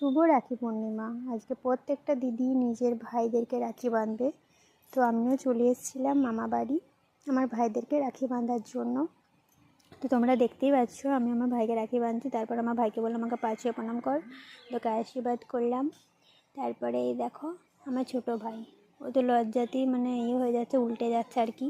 শুভ রাখি পূর্ণিমা। আজকে প্রত্যেকটা দিদি নিজের ভাইদেরকে রাখি বাঁধবে। তো আমিও চলে এসেছিলাম মামা বাড়ি আমার ভাইদেরকে রাখি বাঁধার জন্য। তো তোমরা দেখতেই পাচ্ছ আমি আমার ভাইকে রাখি বাঁধছি। তারপর আমার ভাইকে বললাম আমাকে পা ছুঁয়ে প্রণাম কর, তোকে আশীর্বাদ করলাম। তারপরে এই দেখো আমার ছোটো ভাই, ও তো লজ্জাতেই হয়ে যাচ্ছে, উল্টে যাচ্ছে আর কি।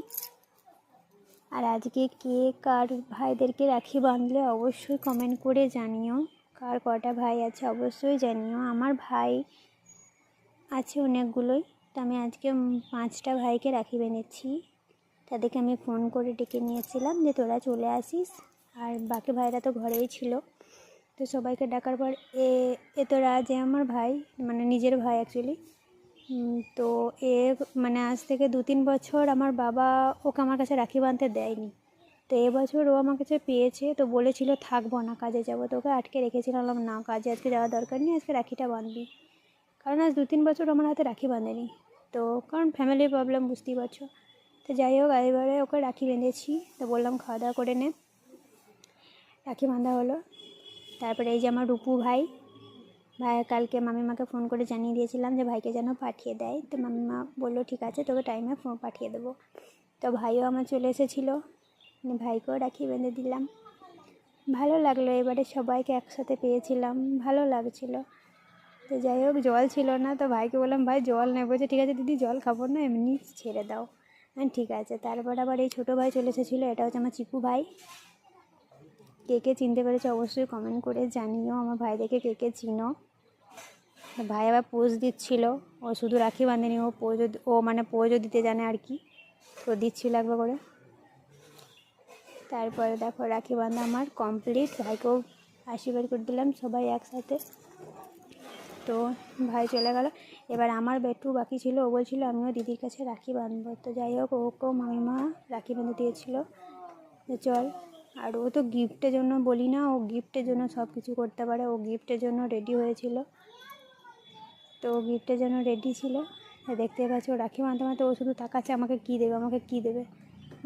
আর আজকে কে কার ভাইদেরকে রাখি বাঁধলে অবশ্যই কমেন্ট করে জানিও। কার কটা ভাই আছে অবশ্যই জানিও। আমার ভাই আছে অনেকগুলোই, তো আমি আজকে 5টা ভাইকে রাখি বেঁধেছি। তাদেরকে আমি ফোন করে ডেকে নিয়েছিলাম যে তোরা চলে আসিস, আর বাকি ভাইরা তো ঘরেই ছিল। তো সবাইকে ডাকার পর তো রাজ আমার ভাই, নিজের ভাই অ্যাকচুয়ালি। তো আজ থেকে 2-3 বছর আমার বাবা ওকে আমার কাছে রাখি বাঁধতে দেয়নি। তো এবছর ও আমার কাছে পেয়েছে, তো বলেছিল থাকবো না, কাজে যাবো। তো ওকে আটকে রেখেছিলাম না, কাজে আজকে যাওয়ার দরকার নেই, আজকে রাখিটা বাঁধবি। কারণ আজ 2-3 বছর আমার হাতে রাখি বাঁধেনি। তো কারণ ফ্যামিলির প্রবলেম বুঝতেই পারছো। তো যাই হোক এবারে ওকে রাখি বেঁধেছি। তো বললাম খাওয়া দাওয়া করে নে, রাখি বাঁধা হলো। তারপরে এই যে আমার রূপু ভাই কালকে মামিমাকে ফোন করে জানিয়ে দিয়েছিলাম যে ভাইকে যেন পাঠিয়ে দেয়। তো মামিমা বললো ঠিক আছে, তোকে টাইমে ফোন পাঠিয়ে দেবো। তো ভাইও আমার চলে এসেছিলো, ভাইকেও রাখি বেঁধে দিলাম। ভালো লাগলো, এবারে সবাইকে একসাথে পেয়েছিলাম, ভালো লাগছিলো। তো যাই হোক জল ছিল না, তো ভাইকে বললাম ভাই জল নেই। বলছে ঠিক আছে দিদি জল খাবো না, এমনি ছেড়ে দাও। ঠিক আছে। তারপর আবার এই ছোটো ভাই চলে এসেছিলো, এটা হচ্ছে আমার চিকু ভাই। কে কে চিনতে পেরেছে অবশ্যই কমেন্ট করে জানিও। আমার ভাই দেখে কে কে চিনো। ভাই আবার পোজ দিচ্ছিল, ও শুধু রাখি বাঁধেনি, ও পোজও দিতে জানে আর কি, তো দিচ্ছিল একবার করে। তারপরে দেখো রাখি বাঁধা আমার কমপ্লিট, ভাইকেও আশীর্বাদ করে দিলাম সবাই একসাথে। তো ভাই চলে গেল। এবার আমার বেটু বাকি ছিল, ও বলছিল আমিও দিদির কাছে রাখি বাঁধবো। তো যাই হোক ওকেও মামিমা রাখি বেঁধে দিয়েছিল যে চল। আর ও তো গিফটের জন্য বলি না, ও গিফটের জন্য সব কিছু করতে পারে। ও গিফটের জন্য রেডি হয়েছিল, তো ও গিফটের জন্য রেডি ছিল। দেখতে পাচ্ছি ও রাখি বাঁধতে বাঁধতে ও শুধু তাকাচ্ছে আমাকে কী দেবে, আমাকে কী দেবে।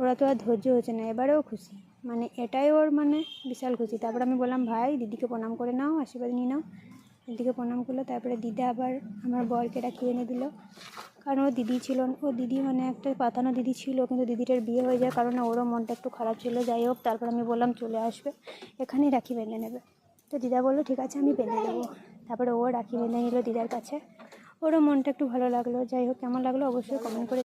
ওরা তো আর ধৈর্য হচ্ছে না, এবারেও খুশি, এটাই ওর বিশাল খুশি। তারপর আমি বললাম ভাই দিদিকে প্রণাম করে নাও, আশীর্বাদ নিয়ে নাও। দিদিকে প্রণাম করলো। তারপরে দিদা আবার আমার বরকে রাখি এনে দিল। কারণ ও দিদি ছিল, ও দিদি একটা পাতানো দিদি ছিল, কিন্তু দিদিটার বিয়ে হয়ে যাওয়ার কারণে ওরও মনটা একটু খারাপ ছিল। যাই হোক তারপর আমি বললাম চলে আসবে, এখানেই রাখি বেঁধে নেবে। তো দিদা বললো ঠিক আছে আমি বেঁধে দেবো। তারপরে ও রাখি বেঁধে নিল দিদার কাছে, ওরও মনটা একটু ভালো লাগলো। যাই হোক কেমন লাগলো অবশ্যই কমেন্ট করে